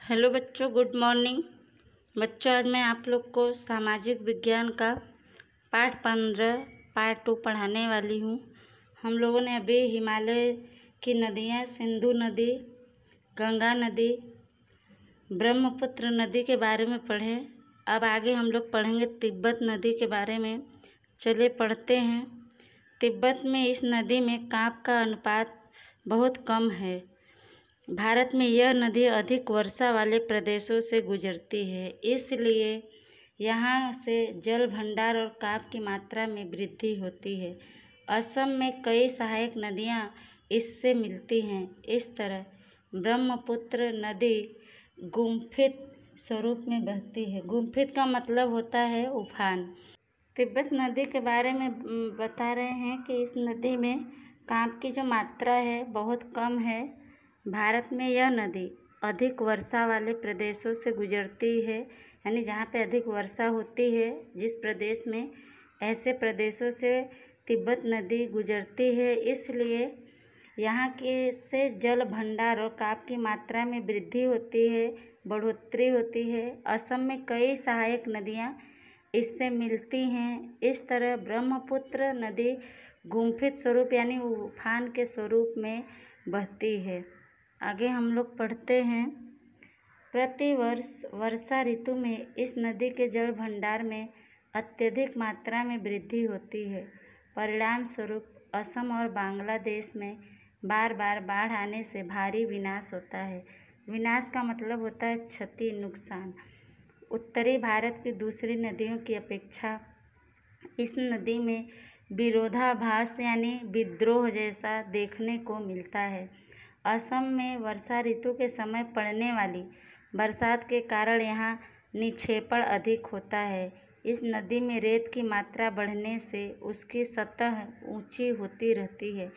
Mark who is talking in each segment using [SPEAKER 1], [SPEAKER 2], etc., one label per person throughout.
[SPEAKER 1] Hello बच्चों, good morning. बच्चों, आज मैं आप लोग को सामाजिक विज्ञान का पाठ 15 पार्ट 2 पढ़ाने वाली हूँ। हम लोगों ने अभी हिमालय की नदियाँ सिंधु नदी, गंगा नदी, ब्रह्मपुत्र नदी के बारे में पढ़े। अब आगे हम लोग पढ़ेंगे तिब्बत नदी के बारे में। चलिए पढ़ते हैं। तिब्बत में इस नदी में कांप का अनुपात बहुत कम है। भारत में यह नदी अधिक वर्षा वाले प्रदेशों से गुजरती है, इसलिए यहाँ से जल भंडार और कांप की मात्रा में वृद्धि होती है। असम में कई सहायक नदियाँ इससे मिलती हैं। इस तरह ब्रह्मपुत्र नदी गुम्फित स्वरूप में बहती है। गुम्फित का मतलब होता है उफान। तिब्बत नदी के बारे में बता रहे हैं कि इस नदी में कांप की जो मात्रा है बहुत कम है। भारत में यह नदी अधिक वर्षा वाले प्रदेशों से गुजरती है, यानी जहाँ पे अधिक वर्षा होती है, जिस प्रदेश में, ऐसे प्रदेशों से तिब्बत नदी गुजरती है, इसलिए यहाँ के से जल भंडार और कांप की मात्रा में वृद्धि होती है, बढ़ोतरी होती है। असम में कई सहायक नदियाँ इससे मिलती हैं। इस तरह ब्रह्मपुत्र नदी गुम्फित स्वरूप यानी उफान के स्वरूप में बहती है। आगे हम लोग पढ़ते हैं। प्रतिवर्ष वर्षा ऋतु में इस नदी के जल भंडार में अत्यधिक मात्रा में वृद्धि होती है। परिणाम स्वरूप असम और बांग्लादेश में बार बार बाढ़ आने से भारी विनाश होता है। विनाश का मतलब होता है क्षति, नुकसान। उत्तरी भारत की दूसरी नदियों की अपेक्षा इस नदी में विरोधाभास यानी विद्रोह जैसा देखने को मिलता है। असम में वर्षा ऋतु के समय पड़ने वाली बरसात के कारण यहाँ निक्षेपण अधिक होता है। इस नदी में रेत की मात्रा बढ़ने से उसकी सतह ऊंची होती रहती है,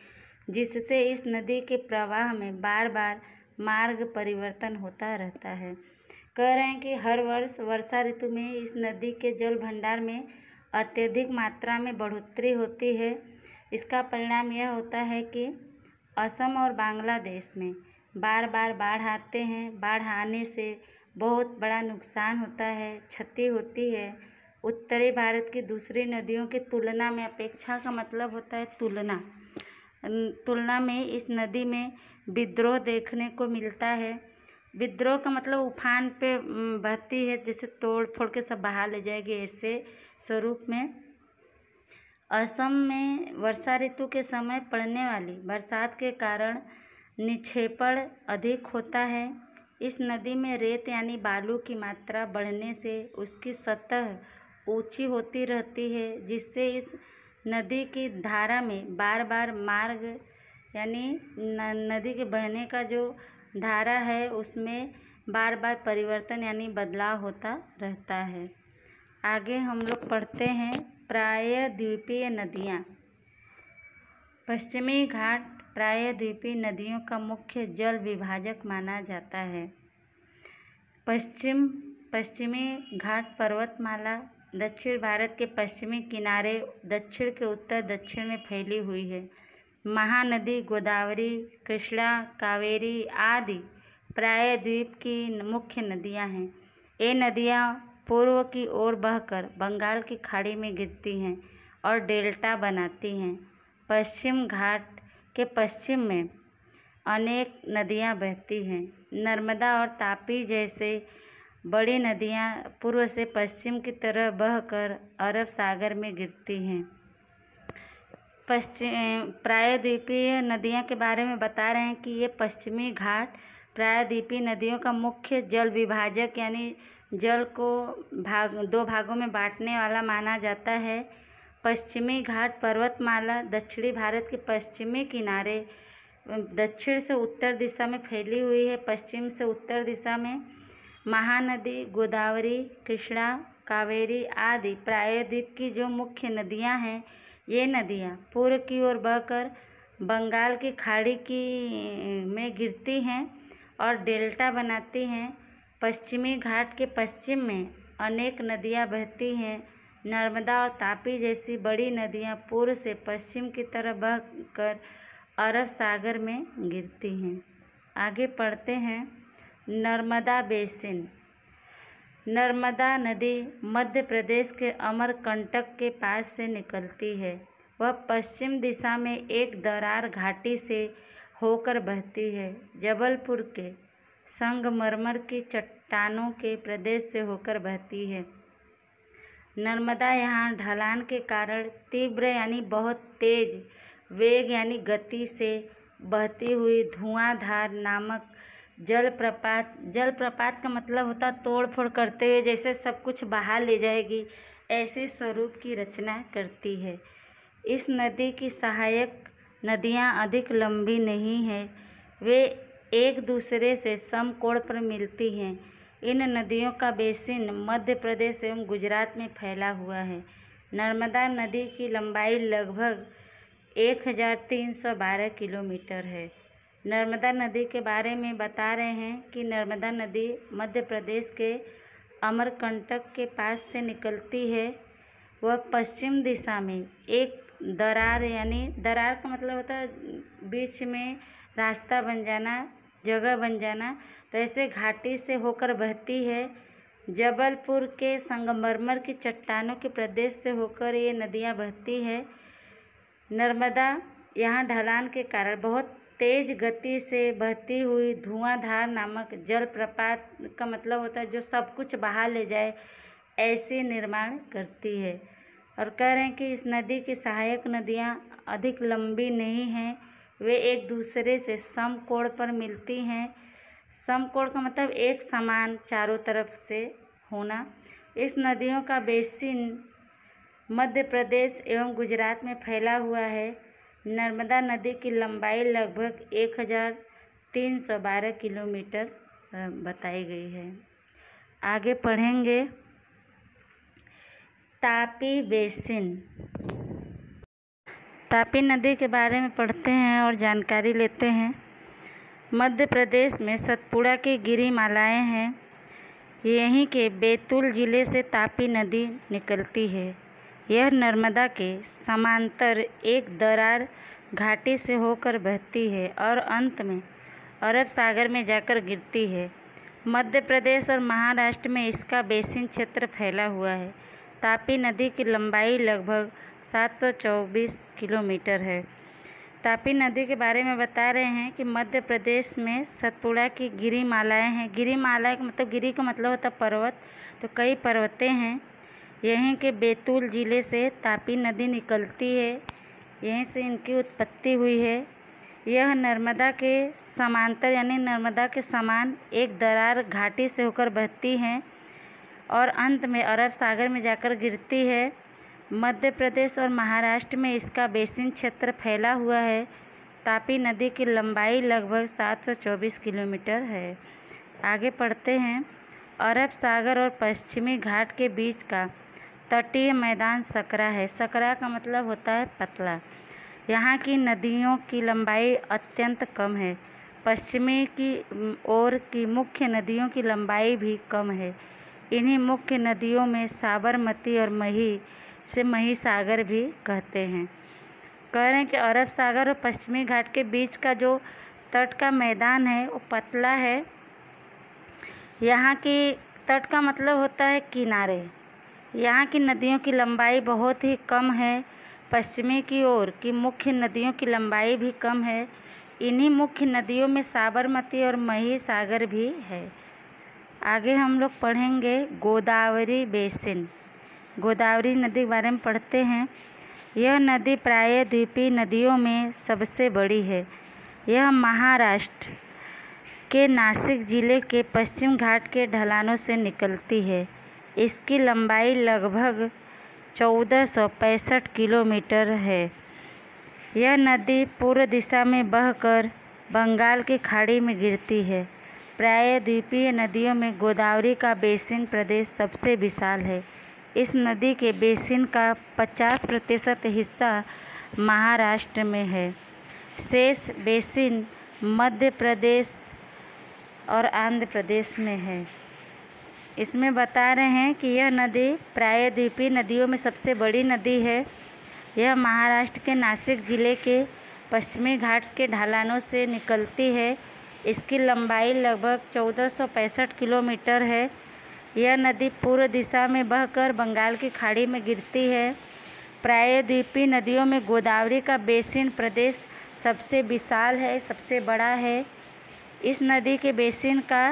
[SPEAKER 1] जिससे इस नदी के प्रवाह में बार बार मार्ग परिवर्तन होता रहता है। कह रहे हैं कि हर वर्ष वर्षा ऋतु में इस नदी के जल भंडार में अत्यधिक मात्रा में बढ़ोतरी होती है। इसका परिणाम यह होता है कि असम और बांग्लादेश में बार बार बाढ़ आते हैं। बाढ़ आने से बहुत बड़ा नुकसान होता है, क्षति होती है। उत्तरी भारत की दूसरी नदियों की तुलना में, अपेक्षा का मतलब होता है तुलना में इस नदी में विद्रोह देखने को मिलता है। विद्रोह का मतलब उफान पे बहती है, जैसे तोड़ फोड़ के सब बहा ले जाएगी, ऐसे स्वरूप में। असम में वर्षा ऋतु के समय पड़ने वाली बरसात के कारण निक्षेपण अधिक होता है। इस नदी में रेत यानी बालू की मात्रा बढ़ने से उसकी सतह ऊंची होती रहती है, जिससे इस नदी की धारा में बार बार मार्ग यानी नदी के बहने का जो धारा है उसमें बार बार परिवर्तन यानी बदलाव होता रहता है। आगे हम लोग पढ़ते हैं प्रायद्वीपीय नदियाँ। पश्चिमी घाट प्रायद्वीपीय नदियों का मुख्य जल विभाजक माना जाता है। पश्चिमी घाट पर्वतमाला दक्षिण भारत के पश्चिमी किनारे दक्षिण के उत्तर दक्षिण में फैली हुई है। महानदी गोदावरी, कृष्णा, कावेरी आदि प्रायद्वीप की मुख्य नदियाँ हैं। ये नदियाँ पूर्व की ओर बहकर बंगाल की खाड़ी में गिरती हैं और डेल्टा बनाती हैं। पश्चिम घाट के पश्चिम में अनेक नदियाँ बहती हैं। नर्मदा और तापी जैसे बड़ी नदियाँ पूर्व से पश्चिम की तरफ बहकर अरब सागर में गिरती हैं। प्रायद्वीपीय नदियों के बारे में बता रहे हैं कि ये पश्चिमी घाट प्रायद्वीपीय नदियों का मुख्य जल विभाजक यानी जल को दो भागों में बांटने वाला माना जाता है। पश्चिमी घाट पर्वतमाला दक्षिणी भारत के पश्चिमी किनारे दक्षिण से उत्तर दिशा में फैली हुई है। पश्चिम से उत्तर दिशा में महानदी गोदावरी, कृष्णा, कावेरी आदि प्रायद्वीप की जो मुख्य नदियां हैं, ये नदियां पूर्व की ओर बहकर बंगाल की खाड़ी में गिरती हैं और डेल्टा बनाती हैं। पश्चिमी घाट के पश्चिम में अनेक नदियां बहती हैं। नर्मदा और तापी जैसी बड़ी नदियां पूर्व से पश्चिम की तरफ बहकर अरब सागर में गिरती हैं। आगे पढ़ते हैं। नर्मदा बेसिन। नर्मदा नदी मध्य प्रदेश के अमरकंटक के पास से निकलती है। वह पश्चिम दिशा में एक दरार घाटी से होकर बहती है। जबलपुर के संगमरमर की चट्टानों के प्रदेश से होकर बहती है। नर्मदा यहाँ ढलान के कारण तीव्र यानी बहुत तेज वेग यानी गति से बहती हुई धुआंधार नामक जलप्रपात का मतलब होता है तोड़ फोड़ करते हुए जैसे सब कुछ बहा ले जाएगी, ऐसे स्वरूप की रचना करती है। इस नदी की सहायक नदियाँ अधिक लंबी नहीं हैं, वे एक दूसरे से समकोण पर मिलती हैं। इन नदियों का बेसिन मध्य प्रदेश एवं गुजरात में फैला हुआ है। नर्मदा नदी की लंबाई लगभग 1312 किलोमीटर है। नर्मदा नदी के बारे में बता रहे हैं कि नर्मदा नदी मध्य प्रदेश के अमरकंटक के पास से निकलती है। वह पश्चिम दिशा में एक दरार यानी दरार का मतलब होता है बीच में रास्ता बन जाना, जगह बन जाना, तो ऐसे घाटी से होकर बहती है। जबलपुर के संगमरमर की चट्टानों के प्रदेश से होकर ये नदियाँ बहती है। नर्मदा यहाँ ढलान के कारण बहुत तेज गति से बहती हुई धुआंधार नामक जलप्रपात का मतलब होता है जो सब कुछ बहा ले जाए, ऐसे निर्माण करती है। और कह रहे हैं कि इस नदी की सहायक नदियाँ अधिक लंबी नहीं हैं, वे एक दूसरे से समकोण पर मिलती हैं। समकोण का मतलब एक समान चारों तरफ से होना। इस नदियों का बेसिन मध्य प्रदेश एवं गुजरात में फैला हुआ है। नर्मदा नदी की लंबाई लगभग 1312 किलोमीटर बताई गई है। आगे पढ़ेंगे तापी बेसिन। तापी नदी के बारे में पढ़ते हैं और जानकारी लेते हैं। मध्य प्रदेश में सतपुड़ा की गिरिमालाएँ हैं। यहीं के बैतूल जिले से तापी नदी निकलती है। यह नर्मदा के समांतर एक दरार घाटी से होकर बहती है और अंत में अरब सागर में जाकर गिरती है। मध्य प्रदेश और महाराष्ट्र में इसका बेसिन क्षेत्र फैला हुआ है। तापी नदी की लंबाई लगभग 724 किलोमीटर है। तापी नदी के बारे में बता रहे हैं कि मध्य प्रदेश में सतपुड़ा की गिरिमालाएँ हैं। गिरिमाला का मतलब गिरी का मतलब होता पर्वत, तो कई पर्वतें हैं। यहीं के बैतूल जिले से तापी नदी निकलती है, यहीं से इनकी उत्पत्ति हुई है। यह नर्मदा के समांतर यानी नर्मदा के समान एक दरार घाटी से होकर बहती हैं और अंत में अरब सागर में जाकर गिरती है। मध्य प्रदेश और महाराष्ट्र में इसका बेसिन क्षेत्र फैला हुआ है। तापी नदी की लंबाई लगभग 724 किलोमीटर है। आगे पढ़ते हैं। अरब सागर और पश्चिमी घाट के बीच का तटीय मैदान सकरा है। सकरा का मतलब होता है पतला। यहाँ की नदियों की लंबाई अत्यंत कम है। पश्चिमी की ओर की मुख्य नदियों की लंबाई भी कम है। इन्हीं मुख्य नदियों में साबरमती और मही सागर भी कहते हैं। कह रहे हैं कि अरब सागर और पश्चिमी घाट के बीच का जो तट का मैदान है वो पतला है। यहाँ की तट का मतलब होता है किनारे। यहाँ की नदियों की लंबाई बहुत ही कम है। पश्चिमी की ओर की मुख्य नदियों की लंबाई भी कम है। इन्हीं मुख्य नदियों में साबरमती और मही सागर भी है। आगे हम लोग पढ़ेंगे गोदावरी बेसिन। गोदावरी नदी के बारे में पढ़ते हैं। यह नदी प्रायद्वीपीय नदियों में सबसे बड़ी है। यह महाराष्ट्र के नासिक जिले के पश्चिम घाट के ढलानों से निकलती है। इसकी लंबाई लगभग 1465 किलोमीटर है। यह नदी पूर्व दिशा में बहकर बंगाल की खाड़ी में गिरती है। प्रायद्वीपीय नदियों में गोदावरी का बेसिन प्रदेश सबसे विशाल है। इस नदी के बेसिन का 50% हिस्सा महाराष्ट्र में है। शेष बेसिन मध्य प्रदेश और आंध्र प्रदेश में है। इसमें बता रहे हैं कि यह नदी प्रायद्वीपीय नदियों में सबसे बड़ी नदी है। यह महाराष्ट्र के नासिक जिले के पश्चिमी घाट के ढलानों से निकलती है। इसकी लंबाई लगभग 1465 किलोमीटर है। यह नदी पूर्व दिशा में बहकर बंगाल की खाड़ी में गिरती है। प्रायद्वीपीय नदियों में गोदावरी का बेसिन प्रदेश सबसे विशाल है, सबसे बड़ा है। इस नदी के बेसिन का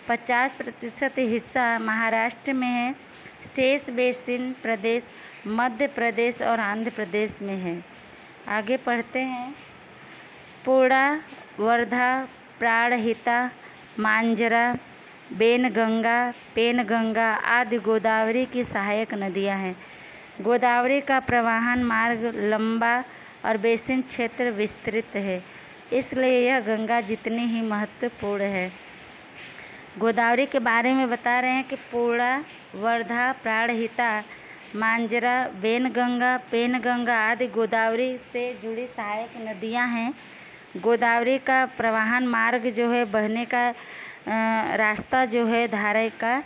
[SPEAKER 1] 50% हिस्सा महाराष्ट्र में है। शेष बेसिन प्रदेश मध्य प्रदेश और आंध्र प्रदेश में है। आगे पढ़ते हैं। पूर्णा, वर्धा, प्राणहिता, मांजरा, बेनगंगा, पेनगंगा आदि गोदावरी की सहायक नदियां हैं। गोदावरी का प्रवाहन मार्ग लंबा और बेसिन क्षेत्र विस्तृत है, इसलिए यह गंगा जितनी ही महत्वपूर्ण है। गोदावरी के बारे में बता रहे हैं कि पूर्णा, वर्धा, प्राणहिता, मांजरा, बेनगंगा, पेनगंगा आदि गोदावरी से जुड़ी सहायक नदियां हैं। गोदावरी का प्रवाहन मार्ग जो है, बहने का रास्ता जो है धारा का,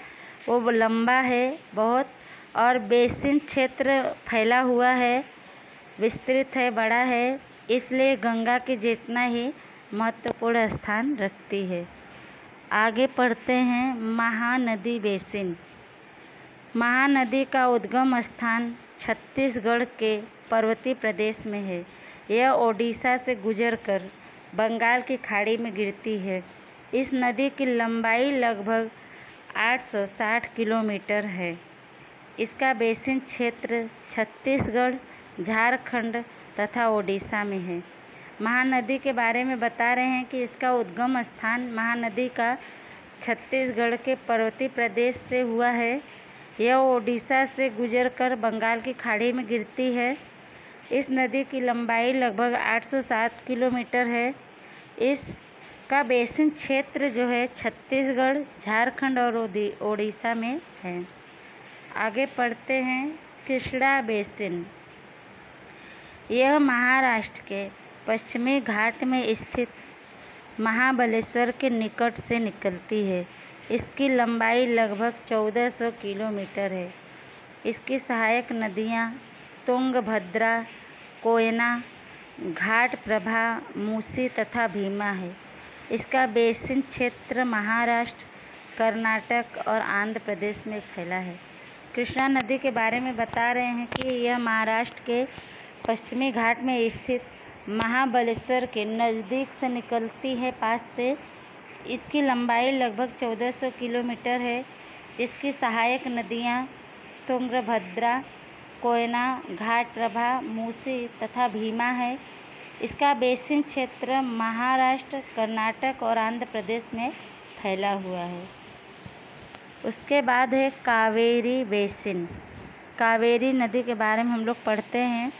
[SPEAKER 1] वो लंबा है बहुत, और बेसिन क्षेत्र फैला हुआ है, विस्तृत है, बड़ा है, इसलिए गंगा के जितना ही महत्वपूर्ण स्थान रखती है। आगे पढ़ते हैं। महानदी बेसिन। महानदी का उद्गम स्थान छत्तीसगढ़ के पर्वतीय प्रदेश में है। यह ओडिशा से गुजरकर बंगाल की खाड़ी में गिरती है। इस नदी की लंबाई लगभग 860 किलोमीटर है। इसका बेसिन क्षेत्र छत्तीसगढ़, झारखंड तथा ओडिशा में है। महानदी के बारे में बता रहे हैं कि इसका उद्गम स्थान महानदी का छत्तीसगढ़ के पर्वतीय प्रदेश से हुआ है। यह ओडिशा से गुजरकर बंगाल की खाड़ी में गिरती है। इस नदी की लंबाई लगभग 860 किलोमीटर है। इसका बेसिन क्षेत्र जो है छत्तीसगढ़, झारखंड और ओडिशा में है। आगे पढ़ते हैं। कृष्णा बेसिन। यह महाराष्ट्र के पश्चिमी घाट में स्थित महाबलेश्वर के निकट से निकलती है। इसकी लंबाई लगभग 1400 किलोमीटर है। इसकी सहायक नदियाँ तुंगभद्रा, कोयना, घाटप्रभा, मूसी तथा भीमा है। इसका बेसिन क्षेत्र महाराष्ट्र, कर्नाटक और आंध्र प्रदेश में फैला है। कृष्णा नदी के बारे में बता रहे हैं कि यह महाराष्ट्र के पश्चिमी घाट में स्थित महाबलेश्वर के नज़दीक से निकलती है, पास से। इसकी लंबाई लगभग 1400 किलोमीटर है। इसकी सहायक नदियाँ तुंगभद्रा, कोयना, घाटप्रभा, मूसी तथा भीमा है। इसका बेसिन क्षेत्र महाराष्ट्र, कर्नाटक और आंध्र प्रदेश में फैला हुआ है। उसके बाद है कावेरी बेसिन। कावेरी नदी के बारे में हम लोग पढ़ते हैं।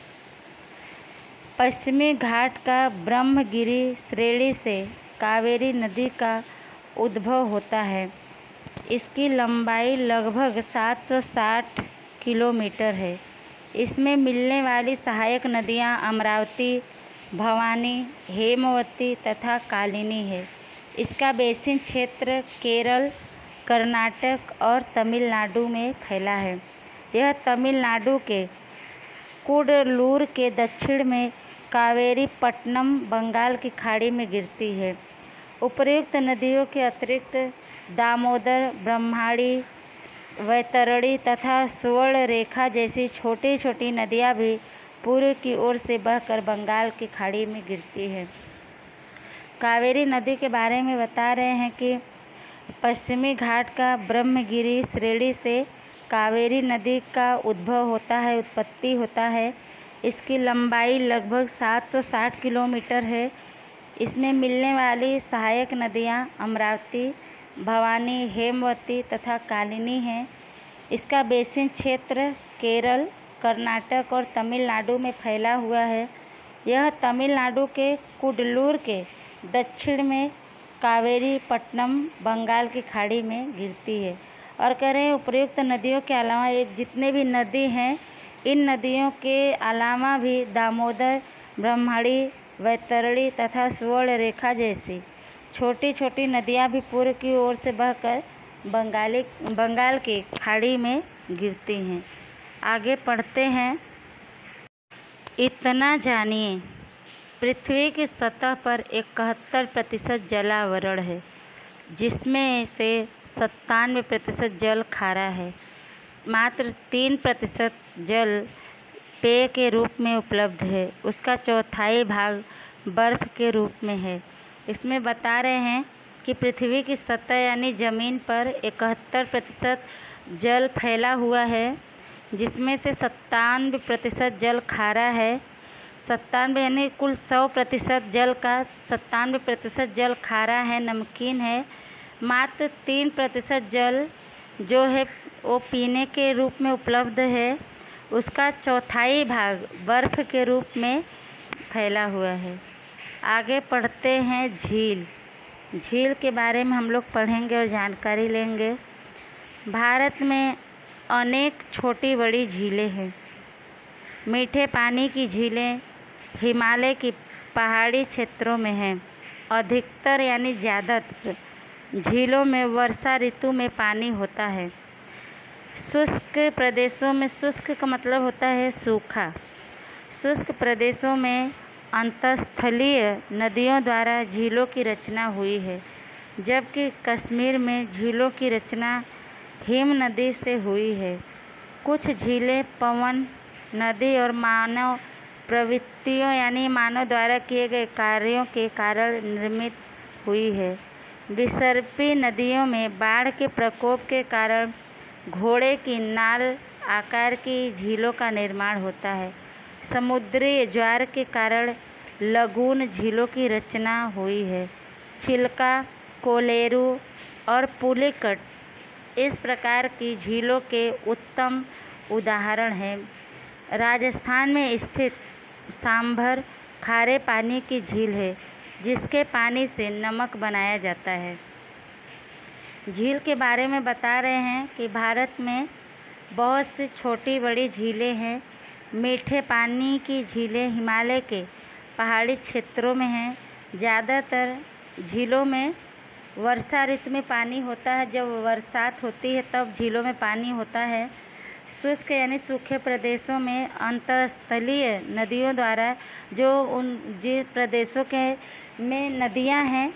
[SPEAKER 1] पश्चिमी घाट का ब्रह्मगिरी श्रेणी से कावेरी नदी का उद्भव होता है। इसकी लंबाई लगभग 760 किलोमीटर है। इसमें मिलने वाली सहायक नदियाँ अमरावती, भवानी, हेमवती तथा कालिनी है। इसका बेसिन क्षेत्र केरल, कर्नाटक और तमिलनाडु में फैला है। यह तमिलनाडु के कुडलूर के दक्षिण में कावेरीपट्टनम, बंगाल की खाड़ी में गिरती है। उपर्युक्त नदियों के अतिरिक्त दामोदर, ब्रह्मणी, वैतरणी तथा सुवर्णरेखा जैसी छोटी छोटी नदियाँ भी पूर्व की ओर से बहकर बंगाल की खाड़ी में गिरती है। कावेरी नदी के बारे में बता रहे हैं कि पश्चिमी घाट का ब्रह्मगिरी श्रेणी से कावेरी नदी का उद्भव होता है, उत्पत्ति होता है। इसकी लंबाई लगभग 760 किलोमीटर है। इसमें मिलने वाली सहायक नदियाँ अमरावती, भवानी, हेमवती तथा कालिनी हैं। इसका बेसिन क्षेत्र केरल, कर्नाटक और तमिलनाडु में फैला हुआ है। यह तमिलनाडु के कुडलूर के दक्षिण में कावेरीपट्टनम, बंगाल की खाड़ी में गिरती है। और कह रहे हैं उपर्युक्त नदियों के अलावा ये जितने भी नदी हैं, इन नदियों के अलावा भी दामोदर, ब्रह्मणी, वैतरणी तथा सुवर्णरेखा जैसी छोटी छोटी नदियाँ भी पूर्व की ओर से बहकर बंगाल की खाड़ी में गिरती हैं। आगे पढ़ते हैं। इतना जानिए। पृथ्वी की सतह पर 71% जलावरण है, जिसमें से 97% जल खारा है। मात्र 3% जल पेय के रूप में उपलब्ध है। उसका चौथाई भाग बर्फ़ के रूप में है। इसमें बता रहे हैं कि पृथ्वी की सतह यानी ज़मीन पर 71% जल फैला हुआ है, जिसमें से 97% जल खारा है। 97 यानी कुल 100% जल का 97% जल खारा है, नमकीन है। मात्र 3% जल जो है वो पीने के रूप में उपलब्ध है। उसका चौथाई भाग बर्फ़ के रूप में फैला हुआ है। आगे पढ़ते हैं झील। झील के बारे में हम लोग पढ़ेंगे और जानकारी लेंगे। भारत में अनेक छोटी बड़ी झीलें हैं। मीठे पानी की झीलें हिमालय की पहाड़ी क्षेत्रों में हैं। अधिकतर यानी ज़्यादातर झीलों में वर्षा ऋतु में पानी होता है। शुष्क प्रदेशों में, शुष्क का मतलब होता है सूखा, शुष्क प्रदेशों में अंतःस्थलीय नदियों द्वारा झीलों की रचना हुई है, जबकि कश्मीर में झीलों की रचना हिम नदी से हुई है। कुछ झीलें पवन नदी और मानव प्रवृत्तियों यानी मानव द्वारा किए गए कार्यों के कारण निर्मित हुई है। विसर्पी नदियों में बाढ़ के प्रकोप के कारण घोड़े की नाल आकार की झीलों का निर्माण होता है। समुद्री ज्वार के कारण लगून झीलों की रचना हुई है। चिल्का, कोलेरू और पुलिकट इस प्रकार की झीलों के उत्तम उदाहरण हैं। राजस्थान में स्थित सांभर खारे पानी की झील है, जिसके पानी से नमक बनाया जाता है। झील के बारे में बता रहे हैं कि भारत में बहुत सी छोटी बड़ी झीलें हैं। मीठे पानी की झीलें हिमालय के पहाड़ी क्षेत्रों में हैं। ज़्यादातर झीलों में वर्षा ऋतु में पानी होता है। जब बरसात होती है तब झीलों में पानी होता है। शुष्क यानी सूखे प्रदेशों में अंतःस्थलीय नदियों द्वारा जिन प्रदेशों के में नदियां हैं,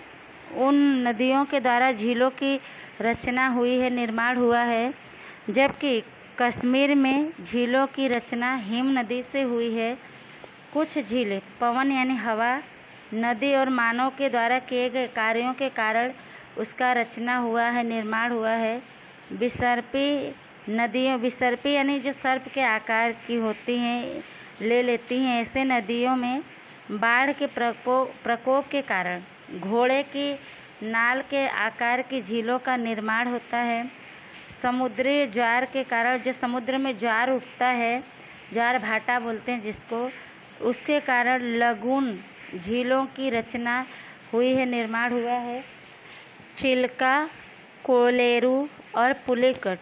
[SPEAKER 1] उन नदियों के द्वारा झीलों की रचना हुई है, निर्माण हुआ है। जबकि कश्मीर में झीलों की रचना हिम नदी से हुई है। कुछ झीलें पवन यानी हवा नदी और मानव के द्वारा किए गए कार्यों के कारण उसका रचना हुआ है, निर्माण हुआ है। विसर्पी यानी जो सर्प के आकार की होती हैं, ले लेती हैं। ऐसे नदियों में बाढ़ के प्रकोप के कारण घोड़े की नाल के आकार की झीलों का निर्माण होता है। समुद्री ज्वार के कारण, जो समुद्र में ज्वार उठता है, ज्वार भाटा बोलते हैं जिसको, उसके कारण लगून झीलों की रचना हुई है, निर्माण हुआ है। चिल्का, कोलेरू और पुलिकट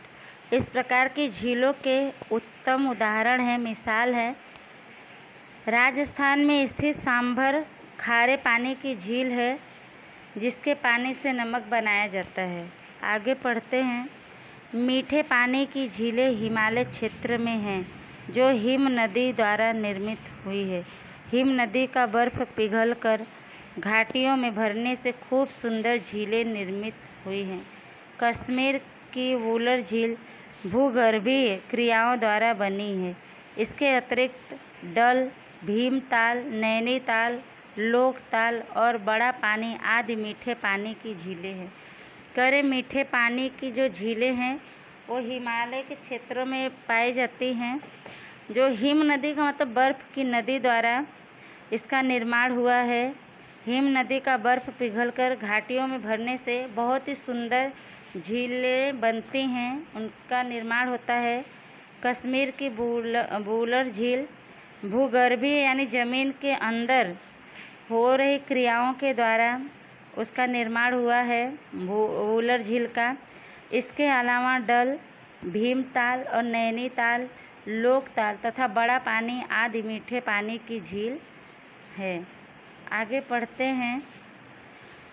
[SPEAKER 1] इस प्रकार की झीलों के उत्तम उदाहरण हैं, मिसाल है। राजस्थान में स्थित सांभर खारे पानी की झील है, जिसके पानी से नमक बनाया जाता है। आगे पढ़ते हैं। मीठे पानी की झीलें हिमालय क्षेत्र में हैं, जो हिम नदी द्वारा निर्मित हुई है। हिम नदी का बर्फ पिघलकर घाटियों में भरने से खूब सुंदर झीलें निर्मित हुई हैं। कश्मीर की वुलर झील भूगर्भीय क्रियाओं द्वारा बनी है। इसके अतिरिक्त डल, भीमताल, नैनीताल, लोकताल और बड़ा पानी आदि मीठे पानी की झीलें हैं। मीठे पानी की जो झीलें हैं वो हिमालय के क्षेत्रों में पाई जाती हैं। जो हिम नदी का मतलब बर्फ़ की नदी द्वारा इसका निर्माण हुआ है। हिम नदी का बर्फ़ पिघलकर घाटियों में भरने से बहुत ही सुंदर झीलें बनती हैं, उनका निर्माण होता है। कश्मीर की वुलर झील भूगर्भीय यानी ज़मीन के अंदर हो रही क्रियाओं के द्वारा उसका निर्माण हुआ है, वुलर झील का। इसके अलावा डल, भीमताल और नैनीताल, लोकताल तथा बड़ा पानी आदि मीठे पानी की झील है। आगे पढ़ते हैं।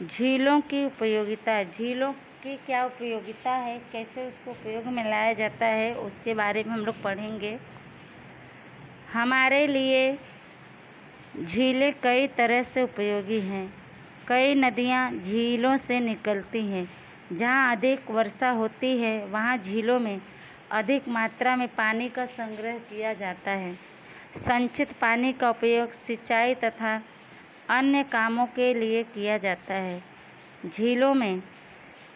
[SPEAKER 1] झीलों की उपयोगिता। झीलों की क्या उपयोगिता है, कैसे उसको उपयोग में लाया जाता है, उसके बारे में हम लोग पढ़ेंगे। हमारे लिए झीलें कई तरह से उपयोगी हैं। कई नदियाँ झीलों से निकलती हैं। जहाँ अधिक वर्षा होती है वहाँ झीलों में अधिक मात्रा में पानी का संग्रह किया जाता है। संचित पानी का उपयोग सिंचाई तथा अन्य कामों के लिए किया जाता है। झीलों में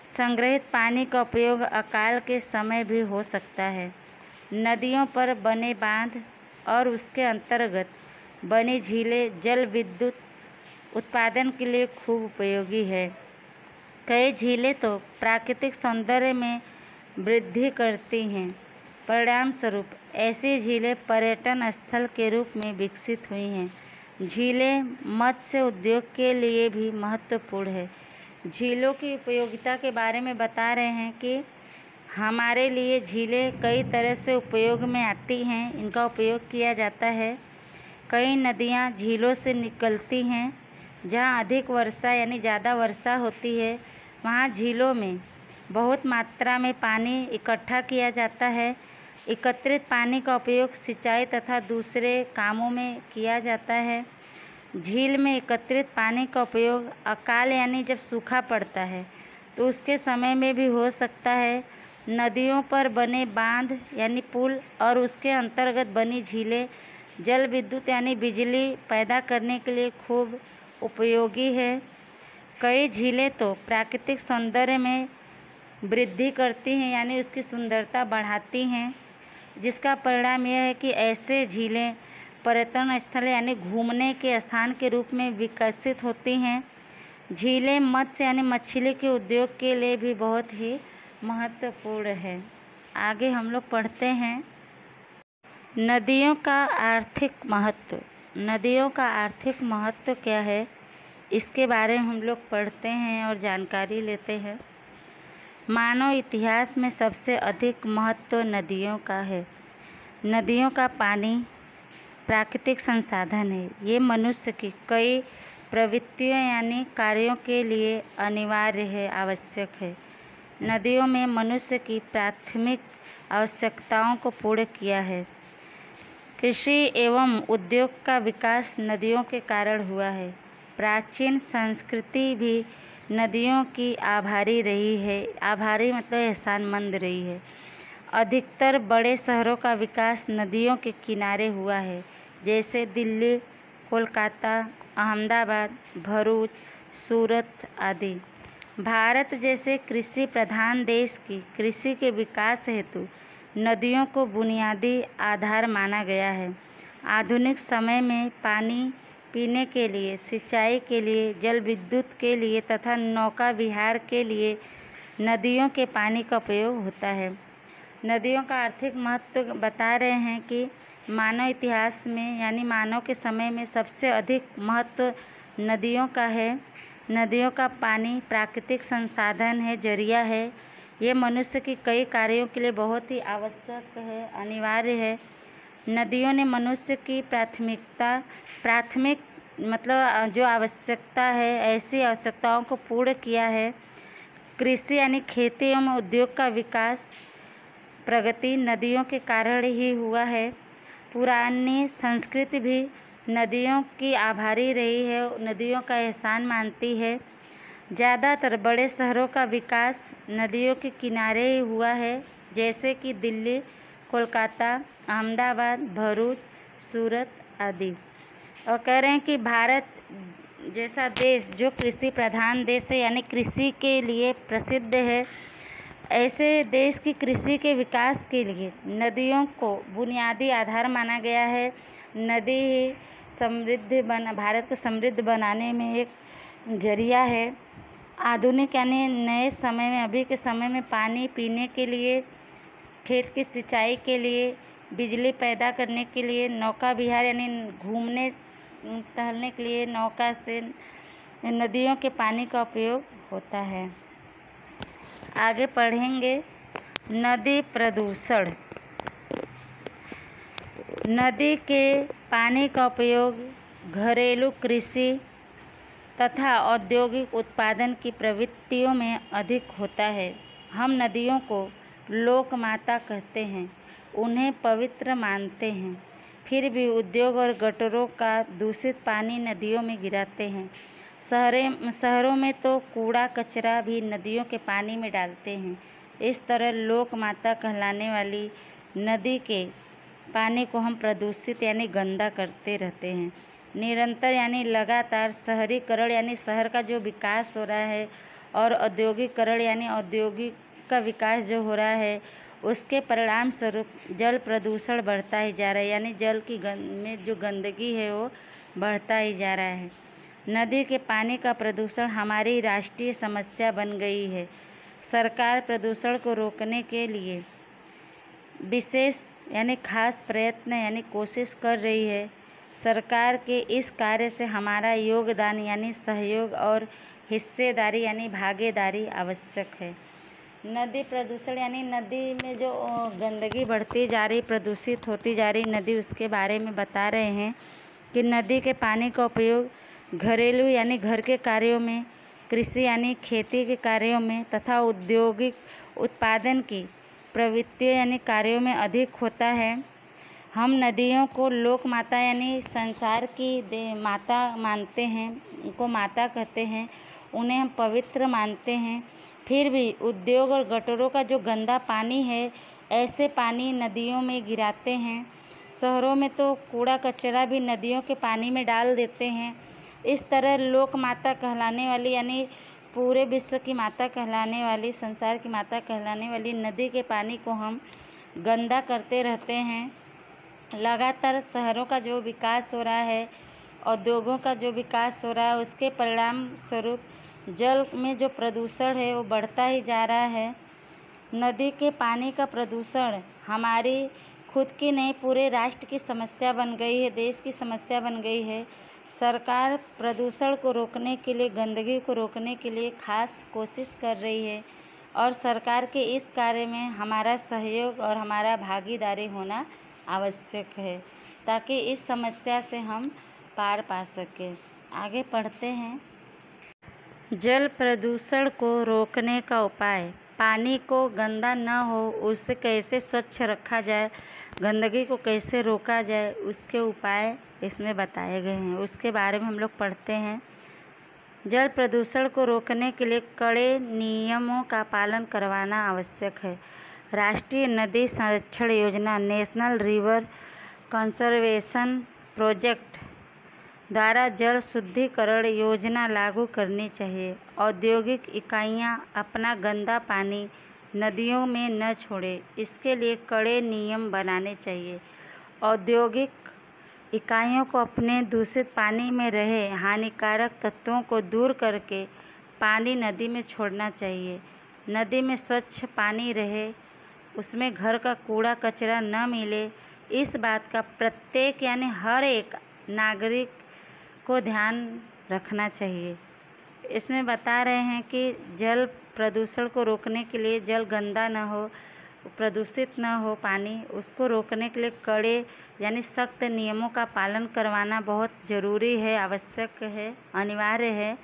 [SPEAKER 1] संग्रहित पानी का उपयोग अकाल के समय भी हो सकता है। नदियों पर बने बांध और उसके अंतर्गत बनी झीलें जल विद्युत उत्पादन के लिए खूब उपयोगी है। कई झीलें तो प्राकृतिक सौंदर्य में वृद्धि करती हैं। परिणाम स्वरूप ऐसी झीलें पर्यटन स्थल के रूप में विकसित हुई हैं। झीलें मत्स्य उद्योग के लिए भी महत्वपूर्ण है। झीलों की उपयोगिता के बारे में बता रहे हैं कि हमारे लिए झीलें कई तरह से उपयोग में आती हैं। इनका उपयोग किया जाता है। कई नदियाँ झीलों से निकलती हैं। जहाँ अधिक वर्षा यानी ज़्यादा वर्षा होती है वहाँ झीलों में बहुत मात्रा में पानी इकट्ठा किया जाता है। एकत्रित पानी का उपयोग सिंचाई तथा दूसरे कामों में किया जाता है। झील में एकत्रित पानी का उपयोग अकाल यानी जब सूखा पड़ता है तो उसके समय में भी हो सकता है। नदियों पर बने बांध यानी पुल और उसके अंतर्गत बनी झीलें जल विद्युत यानी बिजली पैदा करने के लिए खूब उपयोगी है। कई झीलें तो प्राकृतिक सौंदर्य में वृद्धि करती हैं यानी उसकी सुंदरता बढ़ाती हैं, जिसका परिणाम यह है कि ऐसे झीलें पर्यटन स्थल यानी घूमने के स्थान के रूप में विकसित होती हैं। झीलें मत्स्य यानी मछली के उद्योग के लिए भी बहुत ही महत्वपूर्ण है। आगे हम लोग पढ़ते हैं नदियों का आर्थिक महत्व। नदियों का आर्थिक महत्व क्या है, इसके बारे में हम लोग पढ़ते हैं और जानकारी लेते हैं। मानव इतिहास में सबसे अधिक महत्व नदियों का है। नदियों का पानी प्राकृतिक संसाधन है। ये मनुष्य की कई प्रवृत्तियों यानी कार्यों के लिए अनिवार्य है, आवश्यक है। नदियों में मनुष्य की प्राथमिक आवश्यकताओं को पूर्ण किया है। कृषि एवं उद्योग का विकास नदियों के कारण हुआ है। प्राचीन संस्कृति भी नदियों की आभारी रही है। आभारी मतलब एहसानमंद रही है। अधिकतर बड़े शहरों का विकास नदियों के किनारे हुआ है, जैसे दिल्ली, कोलकाता, अहमदाबाद, भरूच, सूरत आदि। भारत जैसे कृषि प्रधान देश की कृषि के विकास हेतु नदियों को बुनियादी आधार माना गया है। आधुनिक समय में पानी पीने के लिए, सिंचाई के लिए, जल विद्युत के लिए तथा नौका विहार के लिए नदियों के पानी का उपयोग होता है। नदियों का आर्थिक महत्व बता रहे हैं कि मानव इतिहास में यानी मानव के समय में सबसे अधिक महत्व नदियों का है। नदियों का पानी प्राकृतिक संसाधन है, जरिया है। ये मनुष्य की कई कार्यों के लिए बहुत ही आवश्यक है, अनिवार्य है। नदियों ने मनुष्य की प्राथमिक मतलब जो आवश्यकता है, ऐसी आवश्यकताओं को पूर्ण किया है। कृषि यानी खेती एवं उद्योग का विकास, प्रगति नदियों के कारण ही हुआ है। पुरानी संस्कृति भी नदियों की आभारी रही है, नदियों का एहसान मानती है। ज़्यादातर बड़े शहरों का विकास नदियों के किनारे ही हुआ है, जैसे कि दिल्ली, कोलकाता, अहमदाबाद, भरूच, सूरत आदि। और कह रहे हैं कि भारत जैसा देश जो कृषि प्रधान देश है यानी कृषि के लिए प्रसिद्ध है, ऐसे देश की कृषि के विकास के लिए नदियों को बुनियादी आधार माना गया है। नदी ही भारत को समृद्ध बनाने में एक जरिया है। आधुनिक यानी नए समय में, अभी के समय में पानी पीने के लिए, खेत की सिंचाई के लिए, बिजली पैदा करने के लिए, नौका विहार यानी घूमने टहलने के लिए नौका से नदियों के पानी का उपयोग होता है। आगे पढ़ेंगे नदी प्रदूषण। नदी के पानी का उपयोग घरेलू कृषि तथा औद्योगिक उत्पादन की प्रवृत्तियों में अधिक होता है। हम नदियों को लोक माता कहते हैं, उन्हें पवित्र मानते हैं। फिर भी उद्योग और गटरों का दूषित पानी नदियों में गिराते हैं। शहरों में तो कूड़ा कचरा भी नदियों के पानी में डालते हैं। इस तरह लोक माता कहलाने वाली नदी के पानी को हम प्रदूषित यानी गंदा करते रहते हैं। निरंतर यानी लगातार शहरीकरण यानी शहर का जो विकास हो रहा है और औद्योगिकरण यानी औद्योगिक का विकास जो हो रहा है, उसके परिणाम स्वरूप जल प्रदूषण बढ़ता ही जा रहा है, यानी जल की में जो गंदगी है वो बढ़ता ही जा रहा है। नदी के पानी का प्रदूषण हमारी राष्ट्रीय समस्या बन गई है। सरकार प्रदूषण को रोकने के लिए विशेष यानी खास प्रयत्न यानी कोशिश कर रही है। सरकार के इस कार्य से हमारा योगदान यानी सहयोग और हिस्सेदारी यानी भागीदारी आवश्यक है। नदी प्रदूषण यानी नदी में जो गंदगी बढ़ती जा रही, प्रदूषित होती जा रही नदी, उसके बारे में बता रहे हैं कि नदी के पानी का उपयोग घरेलू यानी घर के कार्यों में, कृषि यानी खेती के कार्यों में तथा औद्योगिक उत्पादन की प्रवृत्तियों यानी कार्यों में अधिक होता है। हम नदियों को लोक माता यानी संसार की माता मानते हैं, उनको माता कहते हैं, उन्हें हम पवित्र मानते हैं। फिर भी उद्योग और गटरों का जो गंदा पानी है, ऐसे पानी नदियों में गिराते हैं। शहरों में तो कूड़ा कचरा भी नदियों के पानी में डाल देते हैं। इस तरह लोक माता कहलाने वाली यानी पूरे विश्व की माता कहलाने वाली, संसार की माता कहलाने वाली नदी के पानी को हम गंदा करते रहते हैं। लगातार शहरों का जो विकास हो रहा है, उद्योगों का जो विकास हो रहा है, उसके परिणाम स्वरूप जल में जो प्रदूषण है वो बढ़ता ही जा रहा है। नदी के पानी का प्रदूषण हमारी खुद की नहीं, पूरे राष्ट्र की समस्या बन गई है, देश की समस्या बन गई है। सरकार प्रदूषण को रोकने के लिए, गंदगी को रोकने के लिए खास कोशिश कर रही है और सरकार के इस कार्य में हमारा सहयोग और हमारा भागीदारी होना आवश्यक है, ताकि इस समस्या से हम पार पा सकें। आगे पढ़ते हैं। जल प्रदूषण को रोकने का उपाय। पानी को गंदा न हो, उसे कैसे स्वच्छ रखा जाए, गंदगी को कैसे रोका जाए, उसके उपाय इसमें बताए गए हैं। उसके बारे में हम लोग पढ़ते हैं। जल प्रदूषण को रोकने के लिए कड़े नियमों का पालन करवाना आवश्यक है। राष्ट्रीय नदी संरक्षण योजना नेशनल रिवर कंजर्वेशन प्रोजेक्ट द्वारा जल शुद्धिकरण योजना लागू करनी चाहिए। औद्योगिक इकाइयां अपना गंदा पानी नदियों में न छोड़ें, इसके लिए कड़े नियम बनाने चाहिए। औद्योगिक इकाइयों को अपने दूषित पानी में रहे हानिकारक तत्वों को दूर करके पानी नदी में छोड़ना चाहिए। नदी में स्वच्छ पानी रहे, उसमें घर का कूड़ा कचरा न मिले, इस बात का प्रत्येक यानी हर एक नागरिक को ध्यान रखना चाहिए। इसमें बता रहे हैं कि जल प्रदूषण को रोकने के लिए, जल गंदा न हो, प्रदूषित न हो पानी, उसको रोकने के लिए कड़े यानी सख्त नियमों का पालन करवाना बहुत ज़रूरी है, आवश्यक है, अनिवार्य है।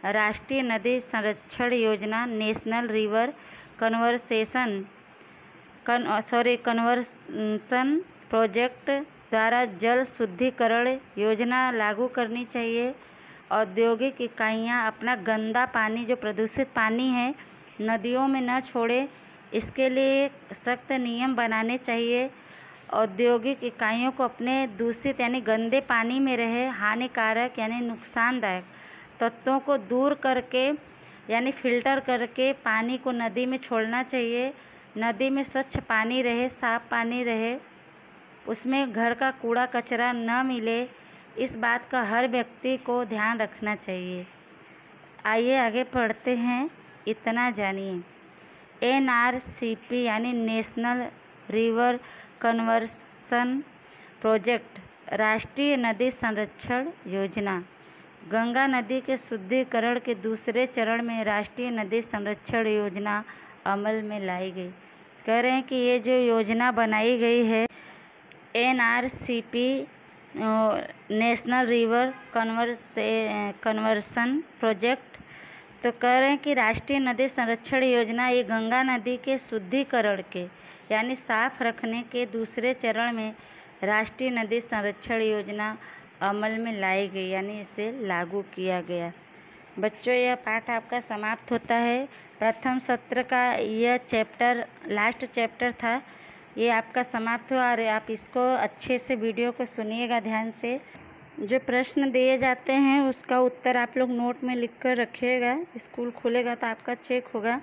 [SPEAKER 1] राष्ट्रीय नदी संरक्षण योजना नेशनल रिवर कन्वर्सन प्रोजेक्ट द्वारा जल शुद्धिकरण योजना लागू करनी चाहिए। औद्योगिक इकाइयां अपना गंदा पानी, जो प्रदूषित पानी है, नदियों में न छोड़े, इसके लिए सख्त नियम बनाने चाहिए। औद्योगिक इकाइयों को अपने दूषित यानी गंदे पानी में रहे हानिकारक यानी नुकसानदायक तत्वों को दूर करके यानी फिल्टर करके पानी को नदी में छोड़ना चाहिए। नदी में स्वच्छ पानी रहे, साफ पानी रहे, उसमें घर का कूड़ा कचरा न मिले, इस बात का हर व्यक्ति को ध्यान रखना चाहिए। आइए आगे पढ़ते हैं। इतना जानिए। NRCP यानी नेशनल रिवर कन्वर्सन प्रोजेक्ट राष्ट्रीय नदी संरक्षण योजना गंगा नदी के शुद्धिकरण के दूसरे चरण में राष्ट्रीय नदी संरक्षण योजना अमल में लाई गई। कह रहे हैं कि ये जो योजना बनाई गई है NRCP national river conversion project, तो कह रहे हैं कि राष्ट्रीय नदी संरक्षण योजना ये गंगा नदी के शुद्धिकरण के यानी साफ रखने के दूसरे चरण में राष्ट्रीय नदी संरक्षण योजना अमल में लाई गई, यानी इसे लागू किया गया। बच्चों, यह पाठ आपका समाप्त होता है। प्रथम सत्र का यह चैप्टर, लास्ट चैप्टर था, ये आपका समाप्त हुआ। और आप इसको अच्छे से वीडियो को सुनिएगा ध्यान से। जो प्रश्न दिए जाते हैं उसका उत्तर आप लोग नोट में लिख कर रखिएगा। स्कूल खुलेगा तो आपका चेक होगा।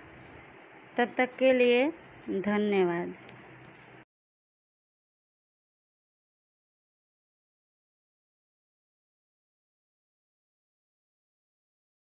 [SPEAKER 1] तब तक के लिए धन्यवाद।